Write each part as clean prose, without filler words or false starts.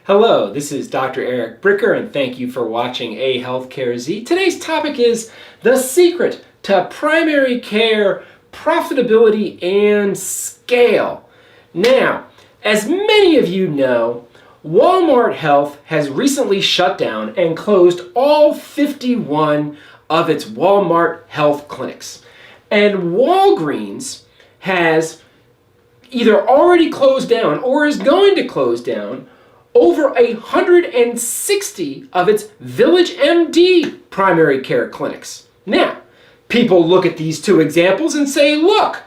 Hello, this is Dr. Eric Bricker, and thank you for watching AHealthcareZ. Today's topic is the secret to primary care profitability and scale. Now, as many of you know, Walmart Health has recently shut down and closed all 51 of its Walmart Health clinics. And Walgreens has either already closed down or is going to close down over 160 of its VillageMD primary care clinics. Now, people look at these two examples and say, look,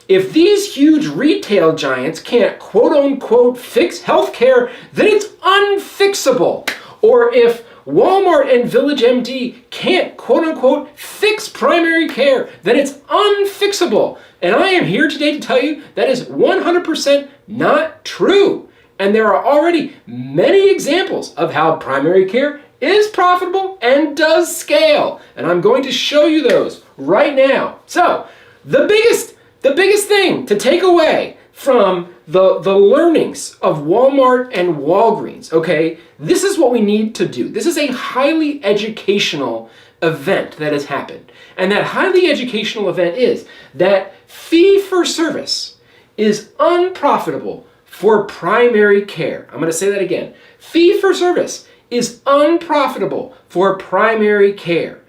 if these huge retail giants can't quote-unquote fix healthcare, then it's unfixable. Or if Walmart and VillageMD can't quote-unquote fix primary care, then it's unfixable. And I am here today to tell you that is 100% not true. And there are already many examples of how primary care is profitable and does scale. And I'm going to show you those right now. So the biggest thing to take away from the learnings of Walmart and Walgreens, okay, this is what we need to do. This is a highly educational event that has happened. And that highly educational event is that fee-for-service is unprofitable for primary care. I'm going to say that again. Fee-for-service is unprofitable for primary care.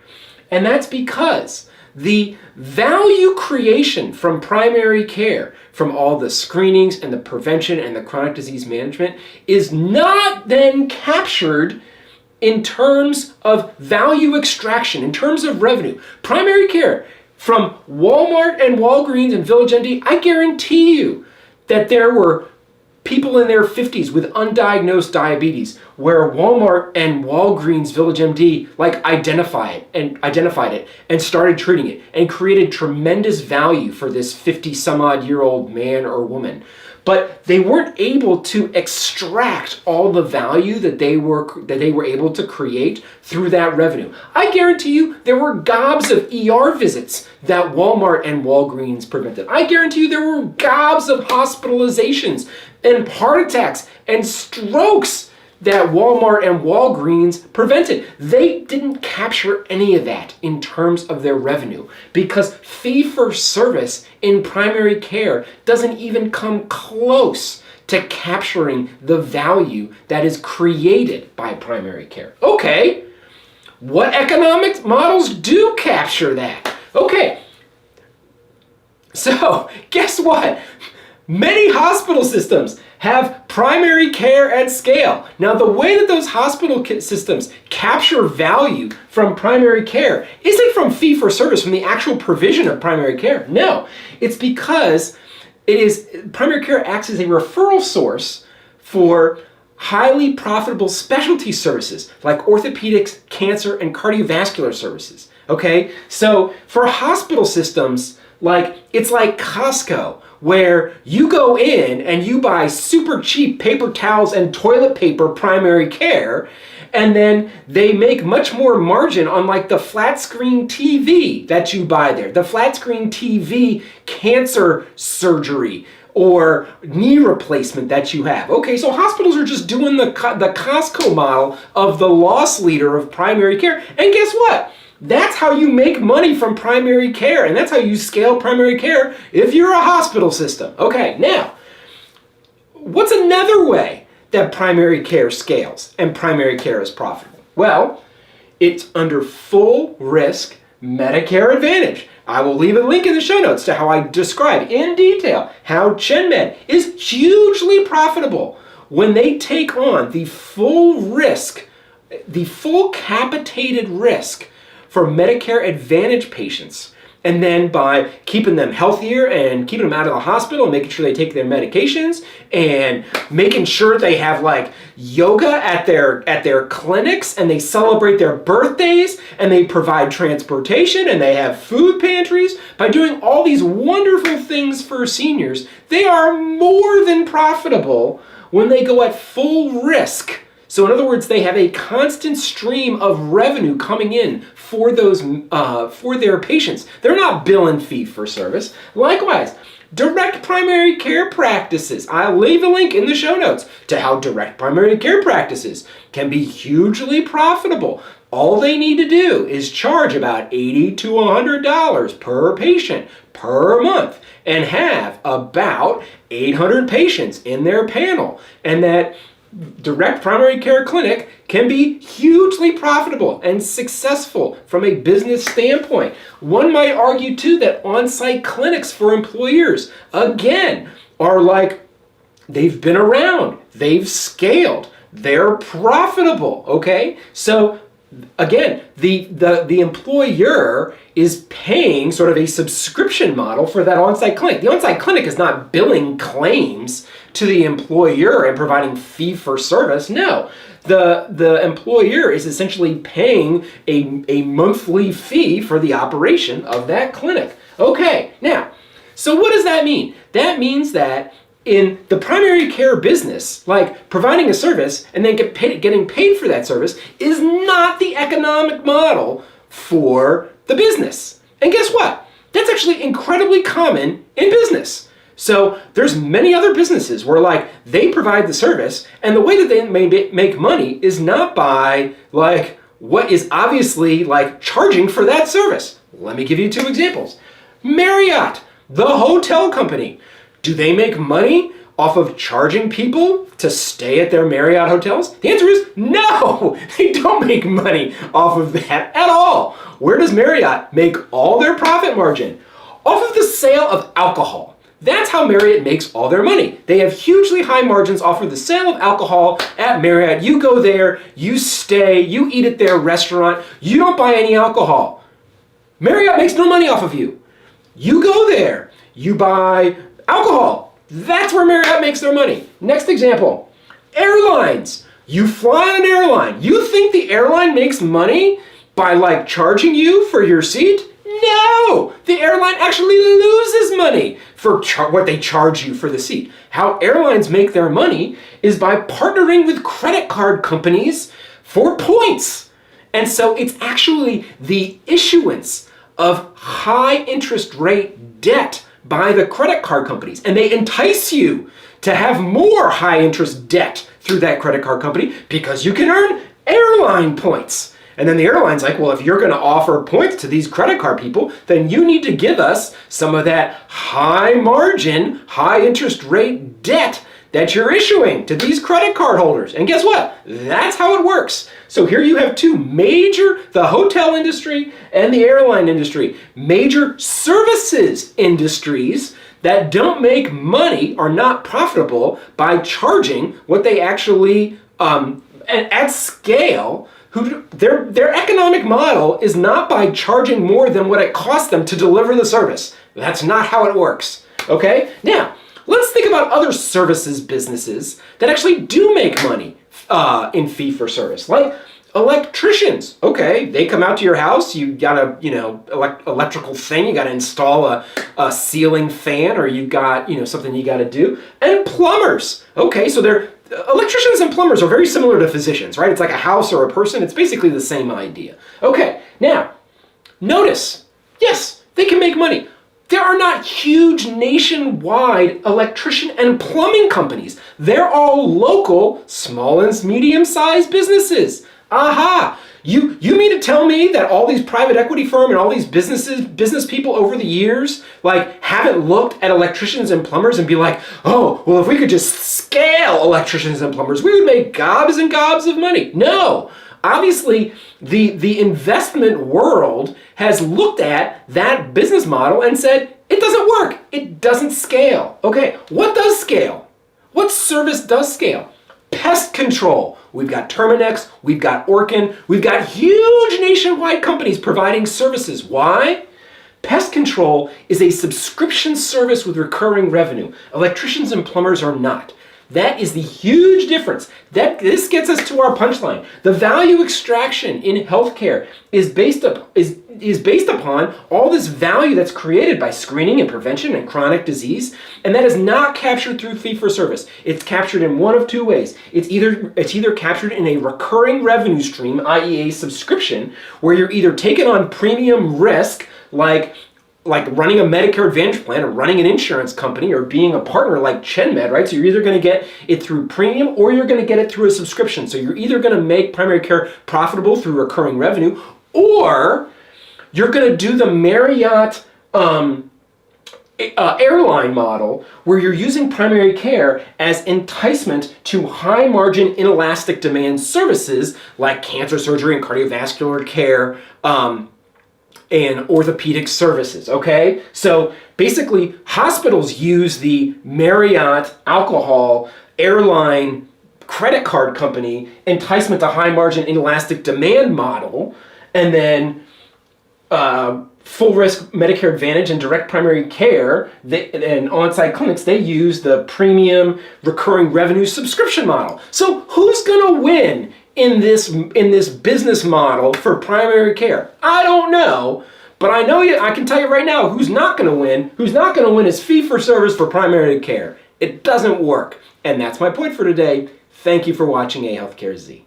And that's because the value creation from primary care, from all the screenings and the prevention and the chronic disease management, is not then captured in terms of value extraction, in terms of revenue. Primary care from Walmart and Walgreens and VillageMD, I guarantee you that there were people in their 50s with undiagnosed diabetes, where Walmart and Walgreens VillageMD identified it and started treating it and created tremendous value for this 50-some-odd-year-old man or woman. But they weren't able to extract all the value that they were able to create through that revenue. I guarantee you there were gobs of ER visits that Walmart and Walgreens prevented. I guarantee you there were gobs of hospitalizations and heart attacks and strokes that Walmart and Walgreens prevented. They didn't capture any of that in terms of their revenue because fee-for-service in primary care doesn't even come close to capturing the value that is created by primary care. Okay, what economic models do capture that? Okay, so guess what? Many hospital systems have primary care at scale. Now, the way that those hospital systems capture value from primary care isn't from fee-for-service, from the actual provision of primary care. No, it's because primary care acts as a referral source for highly profitable specialty services like orthopedics, cancer, and cardiovascular services. Okay, so for hospital systems, it's like Costco, where you go in and you buy super cheap paper towels and toilet paper primary care, and then they make much more margin on the flat screen TV that you buy there, the flat screen TV cancer surgery or knee replacement that you have. Okay, so hospitals are just doing the Costco model of the loss leader of primary care, and guess what? That's how you make money from primary care, and that's how you scale primary care if you're a hospital system. Okay, now, what's another way that primary care scales and primary care is profitable? Well, it's under full risk Medicare Advantage. I will leave a link in the show notes to how I describe in detail how ChenMed is hugely profitable when they take on the full risk, the full capitated risk for Medicare Advantage patients. And then by keeping them healthier and keeping them out of the hospital and making sure they take their medications and making sure they have yoga at their clinics and they celebrate their birthdays and they provide transportation and they have food pantries. By doing all these wonderful things for seniors, they are more than profitable when they go at full risk. So in other words, they have a constant stream of revenue coming in for their patients. They're not billing fee for service. Likewise, direct primary care practices. I'll leave a link in the show notes to how direct primary care practices can be hugely profitable. All they need to do is charge about $80 to $100 per patient per month and have about 800 patients in their panel. And that direct primary care clinic can be hugely profitable and successful from a business standpoint. One might argue too that on-site clinics for employers, again, are like, they've been around, they've scaled, they're profitable, okay? So again, the employer is paying sort of a subscription model for that on-site clinic. The on-site clinic is not billing claims to the employer and providing fee for service. No, the employer is essentially paying a monthly fee for the operation of that clinic. Okay, now, so what does that mean? That means that in the primary care business, like providing a service and then getting paid for that service is not the economic model for the business. And guess what? That's actually incredibly common in business. So there's many other businesses where like they provide the service and the way that they make money is not by like what is obviously like charging for that service. Let me give you two examples. Marriott, the hotel company. Do they make money off of charging people to stay at their Marriott hotels? The answer is no, they don't make money off of that at all. Where does Marriott make all their profit margin? Off of the sale of alcohol. That's how Marriott makes all their money. They have hugely high margins off of the sale of alcohol at Marriott. You go there, you stay, you eat at their restaurant, you don't buy any alcohol. Marriott makes no money off of you. You go there, you buy alcohol. That's where Marriott makes their money. Next example, airlines. You fly on an airline. You think the airline makes money by like charging you for your seat? No, the airline actually loses money for what they charge you for the seat. How airlines make their money is by partnering with credit card companies for points. And so it's actually the issuance of high interest rate debt by the credit card companies, and they entice you to have more high interest debt through that credit card company because you can earn airline points. And then the airline's like, well, if you're going to offer points to these credit card people, then you need to give us some of that high margin, high interest rate debt that you're issuing to these credit card holders. And guess what? That's how it works. So here you have two major, the hotel industry and the airline industry, major services industries that don't make money, are not profitable by charging what they actually, at scale, their economic model is not by charging more than what it costs them to deliver the service. That's not how it works, okay? Now, let's think about other services businesses that actually do make money in fee for service, like electricians. Okay, they come out to your house, you got a electrical thing, you got to install a ceiling fan, or you got something you got to do. And plumbers. Okay, so electricians and plumbers are very similar to physicians, right? It's like a house or a person. It's basically the same idea. Okay, now notice, yes, they can make money. There are not huge nationwide electrician and plumbing companies. They're all local, small and medium-sized businesses. Aha! You mean to tell me that all these private equity firm and all these business people over the years, like, haven't looked at electricians and plumbers and be like, oh, well, if we could just scale electricians and plumbers, we would make gobs and gobs of money. No! Obviously, the investment world has looked at that business model and said, it doesn't work. It doesn't scale. Okay, what does scale? What service does scale? Pest control. We've got Terminix, we've got Orkin, we've got huge nationwide companies providing services. Why? Pest control is a subscription service with recurring revenue. Electricians and plumbers are not. That is the huge difference. This gets us to our punchline. The value extraction in healthcare is based upon all this value that's created by screening and prevention and chronic disease, and that is not captured through fee-for-service. It's captured in one of two ways. It's either captured in a recurring revenue stream, i.e. a subscription, where you're either taking on premium risk, like like running a Medicare Advantage plan or running an insurance company or being a partner like ChenMed, right? So you're either going to get it through premium or you're going to get it through a subscription. So you're either going to make primary care profitable through recurring revenue, or you're going to do the Marriott airline model where you're using primary care as enticement to high margin inelastic demand services like cancer surgery and cardiovascular care, and orthopedic services, okay? So basically, hospitals use the Marriott alcohol airline credit card company enticement to high margin inelastic demand model, and then full risk Medicare Advantage and direct primary care and on-site clinics, they use the premium recurring revenue subscription model. So who's gonna win in this business model for primary care? I don't know, but I can tell you right now who's not going to win. Who's not going to win is fee for service for primary care. It doesn't work. And that's my point for today. Thank you for watching AHealthcareZ.